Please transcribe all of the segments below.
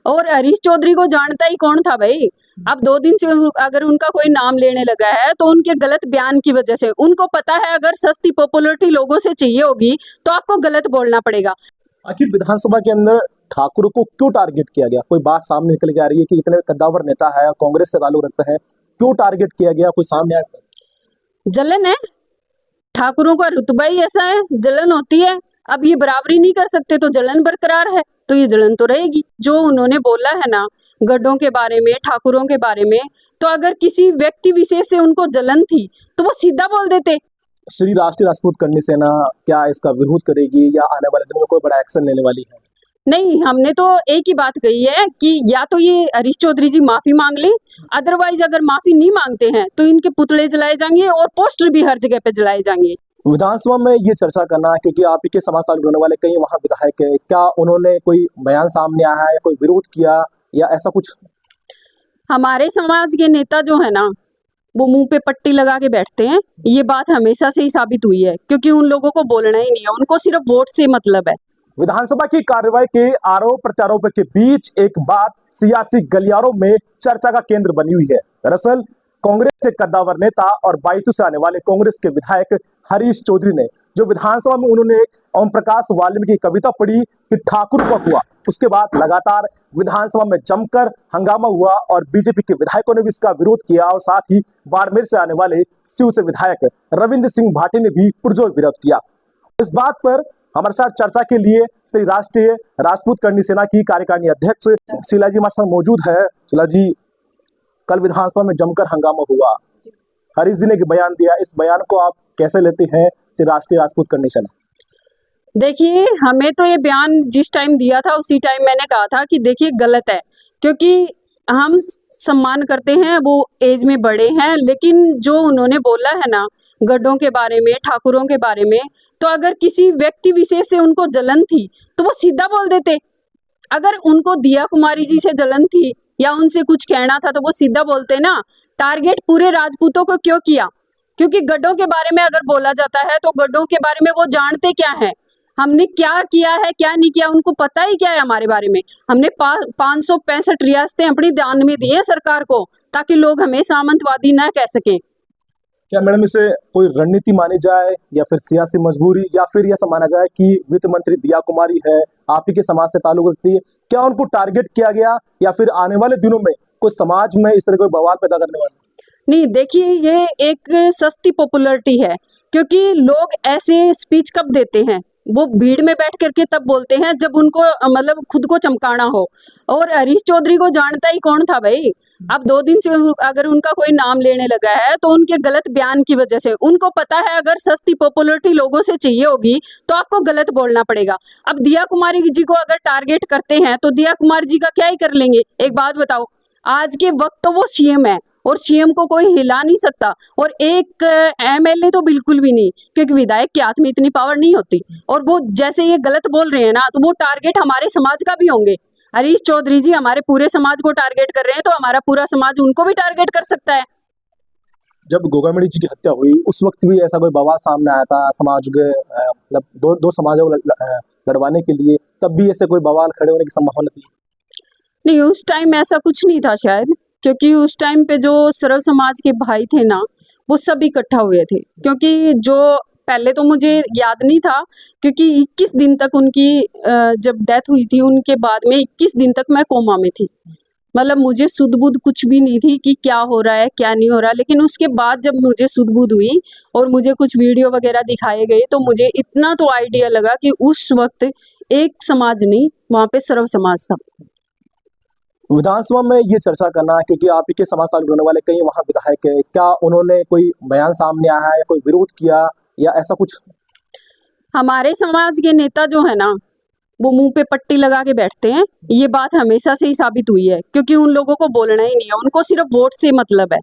और हरीश चौधरी को जानता ही कौन था भाई। अब 2 दिन से अगर उनका कोई नाम लेने लगा है तो उनके गलत बयान की वजह से, उनको पता है अगर सस्ती पॉपुलैरिटी लोगों से चाहिए होगी तो आपको गलत बोलना पड़ेगा। आखिर विधानसभा के अंदर ठाकुर को क्यों टारगेट किया गया? कोई बात सामने निकल के आ रही है कि इतने कद्दावर नेता है, कांग्रेस से ताल्लुक रखते हैं, क्यों टारगेट किया गया? कोई सामने आया? जलन है, ठाकुरों का रुतबा ही ऐसा है, जलन होती है। अब ये बराबरी नहीं कर सकते तो जलन बरकरार है, तो ये जलन तो रहेगी। जो उन्होंने बोला है ना गड्ढों के बारे में, ठाकुरों के बारे में, तो अगर किसी व्यक्ति विशेष से उनको जलन थी तो वो सीधा बोल देते। श्री राष्ट्रीय राजपूत करनी सेना क्या इसका विरोध करेगी या आने वाले दिनों में कोई बड़ा एक्शन लेने वाली है? नहीं, हमने तो एक ही बात कही है कि या तो ये हरीश चौधरी जी माफी मांग ले, अदरवाइज अगर माफी नहीं मांगते हैं तो इनके पुतले जलाए जाएंगे और पोस्टर भी हर जगह पे जलाए जाएंगे। विधानसभा में ये चर्चा करना, क्योंकि आप ही के समाज ताल्लुक रहने वाले कई वहाँ विधायक है, क्या उन्होंने कोई बयान सामने आया है, कोई विरोध किया या ऐसा कुछ? हमारे समाज के नेता जो है ना वो मुंह पे पट्टी लगा के बैठते हैं, ये बात हमेशा से ही साबित हुई है, क्योंकि उन लोगों को बोलना ही नहीं है, उनको सिर्फ वोट से मतलब है। विधानसभा की कार्यवाही के आरोप प्रत्यारोप के बीच एक बात सियासी गलियारों में चर्चा का केंद्र बनी हुई है। दरअसल कांग्रेस के कद्दावर नेता और बायतू से आने वाले कांग्रेस के विधायक हरीश चौधरी ने जो विधानसभा में उन्होंने ओम प्रकाश वाल्मीकि की कविता पढ़ी कि ठाकुर का हुआ, उसके बाद लगातार विधानसभा में जमकर हंगामा हुआ और बीजेपी के विधायकों ने भी इसका विरोध किया और साथ ही बाड़मेर से आने वाले शिव से विधायक रविंद्र सिंह भाटी ने भी पुरजोर विरोध किया। इस बात पर हमारे साथ चर्चा के लिए श्री राष्ट्रीय राजपूत करनी सेना की कार्यकारिणी अध्यक्ष शीला जी हमारे साथ मौजूद है। शीला जी, कल विधानसभा में जमकर हंगामा हुआ, हरीश जी ने बयान दिया, इस बयान को आप कैसे लेते हैं श्री राष्ट्रीय राजपूत करनी सेना? देखिए, हमें तो ये बयान जिस टाइम दिया था उसी टाइम मैंने कहा था कि देखिए गलत है, क्योंकि हम सम्मान करते हैं, वो एज में बड़े हैं, लेकिन जो उन्होंने बोला है ना गड्ढों के बारे में, ठाकुरों के बारे में, तो अगर किसी व्यक्ति विशेष से उनको जलन थी तो वो सीधा बोल देते। अगर उनको दिया कुमारी जी से जलन थी या उनसे कुछ कहना था तो वो सीधा बोलते ना। टारगेट पूरे राजपूतों को क्यों किया? क्योंकि गड्ढों के बारे में अगर बोला जाता है तो गड्ढों के बारे में वो जानते क्या है, हमने क्या किया है क्या नहीं किया, उनको पता ही क्या है हमारे बारे में। हमने 565 रियासतें अपनी दान में दी है सरकार को, ताकि लोग हमें सामंतवादी ना कह सकें। क्या मैडम इसे कोई रणनीति मानी जाए या फिर सियासी मजबूरी, या फिर यह माना जाए कि वित्त मंत्री दिया कुमारी है, आप ही के समाज से ताल्लुक रखती है, क्या उनको टारगेट किया गया या फिर आने वाले दिनों में कोई समाज में इस तरह कोई बवाल पैदा करने वाला? नहीं, देखिए ये एक सस्ती पॉपुलैरिटी है, क्योंकि लोग ऐसे स्पीच कब देते हैं, वो भीड़ में बैठ करके तब बोलते हैं जब उनको मतलब खुद को चमकाना हो। और हरीश चौधरी को जानता ही कौन था भाई। अब 2 दिन से अगर उनका कोई नाम लेने लगा है तो उनके गलत बयान की वजह से, उनको पता है अगर सस्ती पॉपुलैरिटी लोगों से चाहिए होगी तो आपको गलत बोलना पड़ेगा। अब दिया कुमारी जी को अगर टारगेट करते हैं तो दिया कुमारी जी का क्या ही कर लेंगे? एक बात बताओ, आज के वक्त तो वो सीएम है और सीएम को कोई हिला नहीं सकता, और एक एमएलए तो बिल्कुल भी नहीं, क्योंकि विधायक के हाथ में इतनी पावर नहीं होती। और वो जैसे ये गलत बोल रहे हैं ना, तो वो टारगेट हमारे समाज का भी होंगे। हरीश चौधरी जी हमारे पूरे समाज को टारगेट कर रहे हैं, तो हमारा पूरा समाज उनको भी टारगेट कर सकता है। जब गोगामणि जी की हत्या हुई उस वक्त भी ऐसा कोई बवाल सामने आया था, समाज के मतलब दो समाजों को लड़वाने के लिए, तब भी ऐसे कोई बवाल खड़े होने की संभावना थी? नहीं, उस टाइम ऐसा कुछ नहीं था शायद, क्योंकि उस टाइम पे जो सर्व समाज के भाई थे ना वो सब इकट्ठा हुए थे। क्योंकि जो पहले तो मुझे याद नहीं था, क्योंकि 21 दिन तक उनकी जब डेथ हुई थी, उनके बाद में 21 दिन तक मैं कोमा में थी। मतलब मुझे सुध बुध कुछ भी नहीं थी कि क्या हो रहा है क्या नहीं हो रहा। लेकिन उसके बाद जब मुझे सुध बुध हुई और मुझे कुछ वीडियो वगैरह दिखाए गए तो मुझे इतना तो आइडिया लगा कि उस वक्त एक समाज नहीं, वहाँ पे सर्व समाज था। विधानसभा में ये चर्चा करना, क्योंकि आप ही के समाज ताल्लुक रहने वाले कई वहाँ विधायक है, क्या उन्होंने कोई बयान सामने आया है, कोई विरोध किया या ऐसा कुछ? हमारे समाज के नेता जो है ना वो मुंह पे पट्टी लगा के बैठते हैं, ये बात हमेशा से ही साबित हुई है, क्योंकि उन लोगों को बोलना ही नहीं है, उनको सिर्फ वोट से मतलब है।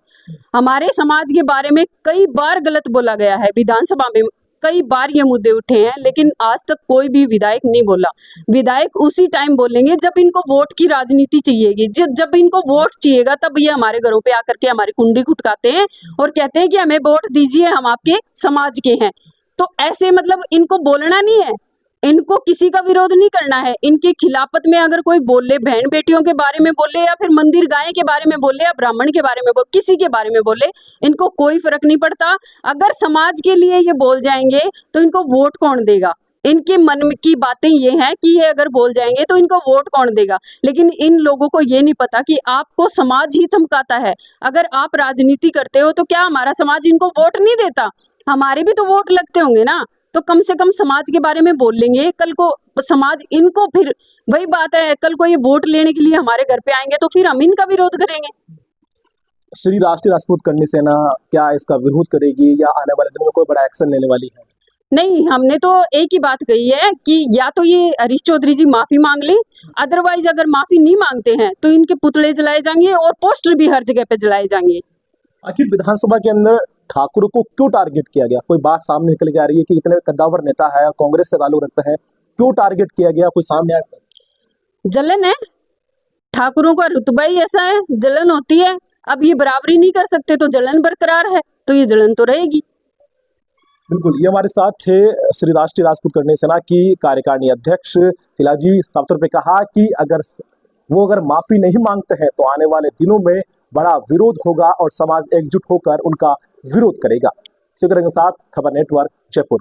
हमारे समाज के बारे में कई बार गलत बोला गया है, विधानसभा में कई बार ये मुद्दे उठे हैं, लेकिन आज तक कोई भी विधायक नहीं बोला। विधायक उसी टाइम बोलेंगे जब इनको वोट की राजनीति चाहिएगी, जब इनको वोट चाहिएगा तब ये हमारे घरों पे आकर के हमारी कुंडी खुटकाते हैं और कहते हैं कि हमें वोट दीजिए, हम आपके समाज के हैं। तो ऐसे मतलब इनको बोलना नहीं है, इनको किसी का विरोध नहीं करना है। इनकी खिलाफत में अगर कोई बोले, बहन बेटियों के बारे में बोले या फिर मंदिर गाय के बारे में बोले या ब्राह्मण के बारे में बोले, किसी के बारे में बोले, इनको कोई फर्क नहीं पड़ता। अगर समाज के लिए ये बोल जाएंगे तो इनको वोट कौन देगा? इनके मन में की बातें ये हैं कि ये अगर बोल जाएंगे तो इनको वोट कौन देगा। लेकिन इन लोगों को ये नहीं पता कि आपको समाज ही चमकाता है। अगर आप राजनीति करते हो तो क्या हमारा समाज इनको वोट नहीं देता? हमारे भी तो वोट लगते होंगे ना। तो कम से कम समाज के बारे में बोल लेंगे, कल को समाज इनको, फिर वही बात है, कल को ये वोट लेने के लिए हमारे घर पे आएंगे तो फिर हम इनका विरोध करेंगे। श्री राष्ट्रीय राजपूत करनी सेना क्या इसका विरोध करेगी या आने वाले दिनों में कोई बड़ा एक्शन लेने वाली है? नहीं, हमने तो एक ही बात कही है कि या तो ये हरीश चौधरी जी माफी मांग लें, अदरवाइज अगर माफी नहीं मांगते हैं तो इनके पुतले जलाए जाएंगे और पोस्टर भी हर जगह पे जलाए जाएंगे। आखिर विधानसभा के अंदर ठाकुरों को क्यों टारगेट किया गया? कोई बात सामने निकल के आ रही है कि इतने कद्दावर नेता है, कांग्रेस से ताल्लुक रखते हैं, क्यों टारगेट किया गया? कोई सामने आया? जलन है, ठाकुरों का रुतबा ही ऐसा है, जलन होती है। अब ये बराबरी नहीं कर सकते तो जलन बरकरार है, तो ये जलन तो रहेगी। बिल्कुल, ये हमारे साथ थे श्री राष्ट्रीय राजपूत करनी सेना की कार्यकारिणी अध्यक्ष शिलाजी। साफ तौर पे कहा कि अगर माफी नहीं मांगते हैं तो आने वाले दिनों में बड़ा विरोध होगा और समाज एकजुट होकर उनका विरोध करेगा। शिवकरण के साथ खबर नेटवर्क, जयपुर।